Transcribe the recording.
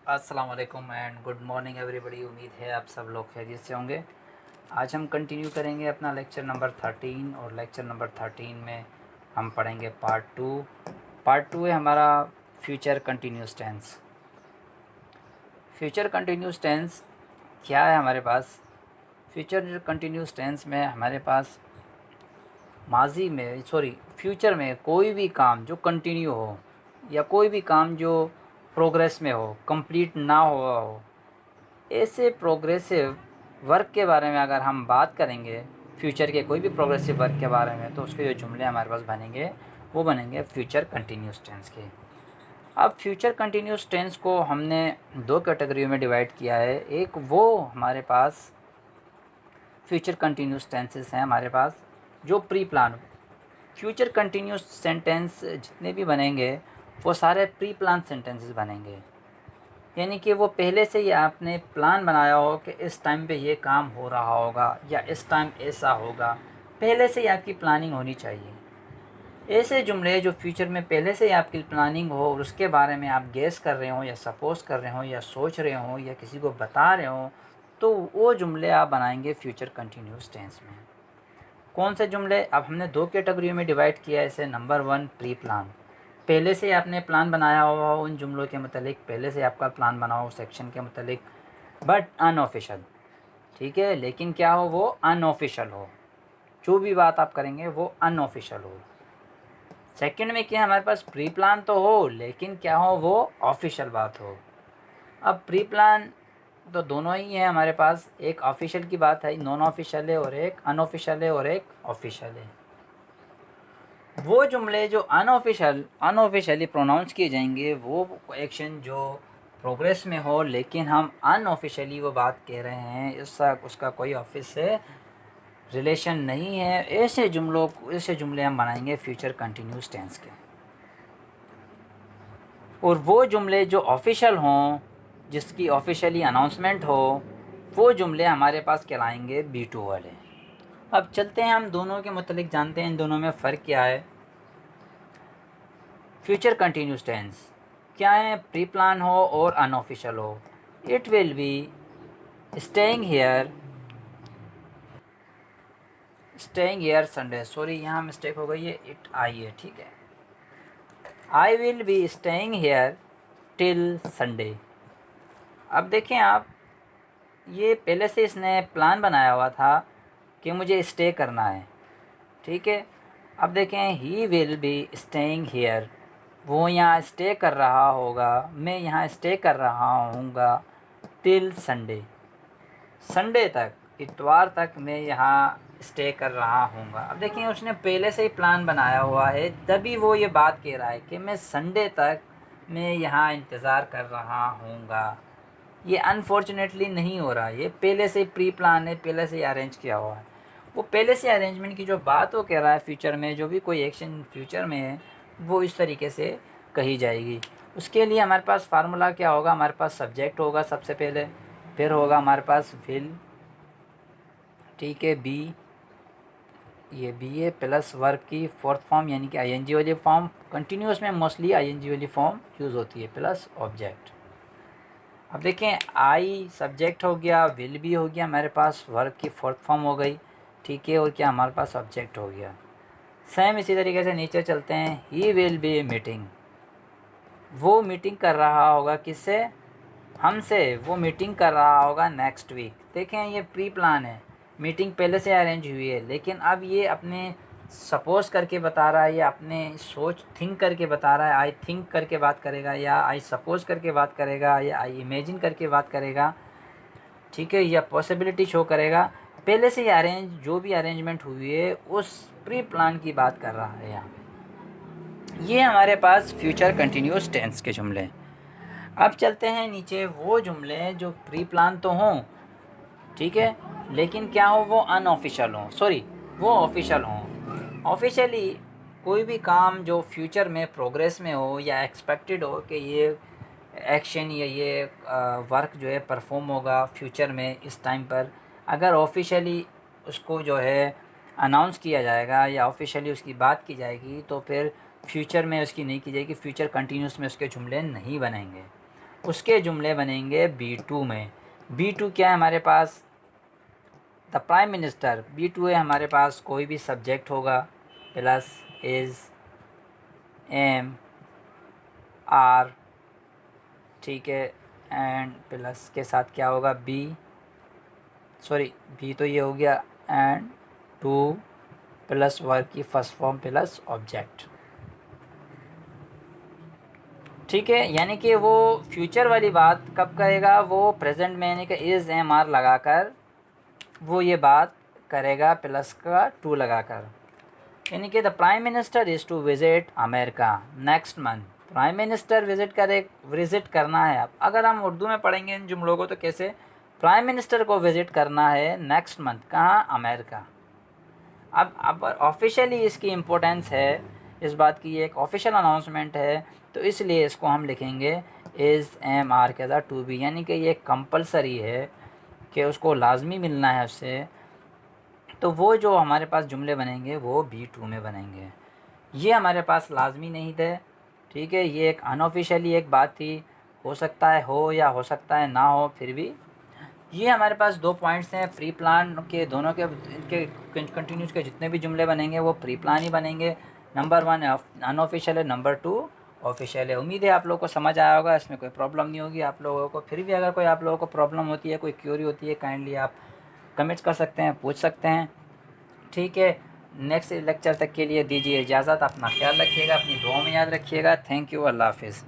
अस्सलाम वालेकुम and good morning everybody. उम्मीद है आप सब लोग खैरियत से होंगे। आज हम कंटिन्यू करेंगे अपना लेक्चर नंबर 13 और लेक्चर नंबर 13 में हम पढ़ेंगे पार्ट टू है हमारा future continuous tense. Future continuous tense क्या है हमारे पास? फ्यूचर कंटिन्यूस टेंस में हमारे पास फ्यूचर में कोई भी काम जो कंटिन्यू हो या कोई भी काम जो प्रोग्रेस में हो, कंप्लीट ना हुआ हो, ऐसे प्रोग्रेसिव वर्क के बारे में अगर हम बात करेंगे, फ्यूचर के कोई भी प्रोग्रेसिव वर्क के बारे में, तो उसके जो जुमले हमारे पास बनेंगे वो बनेंगे फ्यूचर कंटिन्यूस टेंस के। अब फ्यूचर कंटिन्यूस टेंस को हमने दो कैटेगरी में डिवाइड किया है। एक वो हमारे पास फ्यूचर कंटिन्यूस टेंसेस हैं हमारे पास जो pre plan. Future continuous sentence जितने भी बनेंगे वो सारे प्री प्लान सेंटेंसेस बनेंगे, यानी कि वो पहले से ही आपने प्लान बनाया हो कि इस टाइम पे ये काम हो रहा होगा या इस टाइम ऐसा होगा। पहले से ही आपकी प्लानिंग होनी चाहिए। ऐसे जुमले जो फ्यूचर में पहले से ही आपकी प्लानिंग हो और उसके बारे में आप गेस कर रहे हो या सपोज कर रहे हो या सोच रहे हो या किसी को बता रहे हो, तो वो जुमले आप बनाएंगे फ्यूचर कंटिन्यूस टेंस में। कौन से जुमले? अब हमने दो कैटेगरी में डिवाइड किया है इसे। Number 1, pre plan. पहले से आपने प्लान बनाया हुआ हो उन जुमलों के मतलब, पहले से आपका प्लान बना हो सेक्शन के मतलब, बट अनऑफिशियल। ठीक है, लेकिन क्या हो, वो अनऑफिशियल हो। जो भी बात आप करेंगे वो अनऑफिशियल हो। सेकंड में क्या, हमारे पास प्री प्लान तो हो लेकिन क्या हो, वो ऑफिशियल बात हो। अब प्री प्लान तो दोनों ही है हमारे पास, एक ऑफिशियल की बात है, नॉन ऑफिशियल है, और एक अनऑफिशियल है और एक ऑफिशियल है। वो जुमले जो अनऑफिशियली प्रोनाउंस किए जाएंगे, वो एक्शन जो प्रोग्रेस में हो लेकिन हम अनऑफिशियली वो बात कह रहे हैं, इसका उसका कोई ऑफिस से रिलेशन नहीं है, ऐसे जुमले हम बनाएंगे फ्यूचर कंटिन्यूस टेंस के। और वो जुमले जो ऑफिशियल हों, जिसकी ऑफिशियली अनाउंसमेंट हो, वो जुमले हमारे पास कहलाएंगे B2 वाले। अब चलते हैं, हम दोनों के मुतालिक जानते हैं इन दोनों में फ़र्क क्या है। फ्यूचर कंटिन्यूस टेंस क्या है? प्री प्लान हो और अनऑफिशियल हो। It will be staying here Sunday. Sorry, यहाँ मिस्टेक हो गई है, इट आई है, ठीक है। I will be staying here till Sunday. अब देखें आप, ये पहले से इसने प्लान बनाया हुआ था कि मुझे स्टे करना है, ठीक है। अब देखें, he will be staying here, वो यहाँ स्टे कर रहा होगा, मैं यहाँ स्टे कर रहा हूँगा, टिल संडे, संडे तक, इतवार तक मैं यहाँ स्टे कर रहा हूँगा। अब देखिए, उसने पहले से ही प्लान बनाया हुआ है, तभी वो ये बात कह रहा है कि मैं संडे तक मैं यहाँ इंतज़ार कर रहा हूँगा। ये अनफॉर्चुनेटली नहीं हो रहा, ये पहले से ही प्री प्लान है, पहले से ही अरेंज किया हुआ है। वो पहले से अरेंजमेंट की जो बात वो कह रहा है, फ्यूचर में जो भी कोई एक्शन फ्यूचर में है, वो इस तरीके से कही जाएगी। उसके लिए हमारे पास फार्मूला क्या होगा? हमारे पास सब्जेक्ट होगा सबसे पहले, फिर होगा हमारे पास विल, ठीक है, बी, ये बी ए प्लस वर्ब की फोर्थ फॉर्म यानी कि आईएनजी वाली फॉर्म। कंटिन्यूस में मोस्टली आईएनजी वाली फॉर्म यूज़ होती है, प्लस ऑब्जेक्ट। अब देखें, आई सब्जेक्ट हो गया, विल भी हो गया, हमारे पास वर्ब की फोर्थ फॉर्म हो गई, ठीक है, और क्या हमारे पास ऑब्जेक्ट हो गया। सेम इसी तरीके से नीचे चलते हैं। ही विल बी मीटिंग, वो मीटिंग कर रहा होगा किससे? हमसे। वो मीटिंग कर रहा होगा नेक्स्ट वीक। देखें, ये प्री प्लान है, मीटिंग पहले से अरेंज हुई है, लेकिन अब ये अपने सपोज करके बता रहा है या अपने सोच थिंक करके बता रहा है। आई थिंक करके बात करेगा या आई सपोज करके बात करेगा या आई इमेजिन करके बात करेगा, ठीक है, या पॉसिबिलिटी शो करेगा। पहले से ही जो भी अरेंजमेंट हुई है उस प्री प्लान की बात कर रहा है यहाँ पे। ये हमारे पास फ्यूचर कंटिन्यूस टेंस के जुमले। अब चलते हैं नीचे, वो जुमले जो प्री प्लान तो हों, ठीक है, लेकिन क्या हो, वो अनऑफिशियल हों, सॉरी, वो ऑफिशियल हों। ऑफिशियली कोई भी काम जो फ्यूचर में प्रोग्रेस में हो या एक्सपेक्टेड हो कि ये एक्शन या ये वर्क जो है परफॉर्म होगा फ्यूचर में इस टाइम पर, अगर ऑफिशियली उसको जो है अनाउंस किया जाएगा या ऑफिशियली उसकी बात की जाएगी, तो फिर फ्यूचर में उसकी नहीं की जाएगी, फ्यूचर कंटिन्यूस में उसके जुमले नहीं बनेंगे। उसके जुमले बनेंगे B2 में। B2 क्या है हमारे पास? The prime minister. B2 है हमारे पास कोई भी सब्जेक्ट होगा प्लस इज़ एम आर, ठीक है, एंड प्लस के साथ क्या होगा? बी तो ये हो गया, एंड टू प्लस वर्ब की फर्स्ट फॉर्म प्लस ऑब्जेक्ट, ठीक है। यानी कि वो फ्यूचर वाली बात कब करेगा? वो प्रेजेंट में, यानी कि इज़ एम आर लगाकर वो ये बात करेगा प्लस का टू लगाकर। यानी कि the prime minister is to visit America next month. Prime minister visit करना है। अब अगर हम उर्दू में पढ़ेंगे इन जुमलों को तो कैसे? प्राइम मिनिस्टर को विज़िट करना है नेक्स्ट मंथ, कहाँ? अमेरिका। अब ऑफिशियली इसकी इम्पोर्टेंस है, इस बात की ये एक ऑफिशियल अनाउंसमेंट है, तो इसलिए इसको हम लिखेंगे इज़ एम आर के साथ टू बी, यानी कि ये कंपलसरी है कि उसको लाजमी मिलना है उससे। तो वो जो हमारे पास जुमले बनेंगे वो B2 में बनेंगे। ये हमारे पास लाजमी नहीं थे, ठीक है, ये एक अनऑफिशियली एक बात थी, हो सकता है हो या हो सकता है ना हो, फिर भी ये हमारे पास दो पॉइंट्स हैं प्री प्लान के, दोनों के इनके कंटिन्यूस के जितने भी जुमले बनेंगे वो प्री प्लान ही बनेंगे। नंबर 1 अनऑफिशियल है, नंबर 2 ऑफिशियल है। उम्मीद है आप लोगों को समझ आया होगा, इसमें कोई प्रॉब्लम नहीं होगी आप लोगों को। फिर भी अगर कोई आप लोगों को प्रॉब्लम होती है, कोई क्यूरी होती है, काइंडली आप कमेंट्स कर सकते हैं, पूछ सकते हैं, ठीक है। नेक्स्ट लेक्चर तक के लिए दीजिए इजाज़त। अपना ख्याल रखिएगा, अपनी दुआ में याद रखिएगा। थैंक यू, अल्लाह हाफिज़।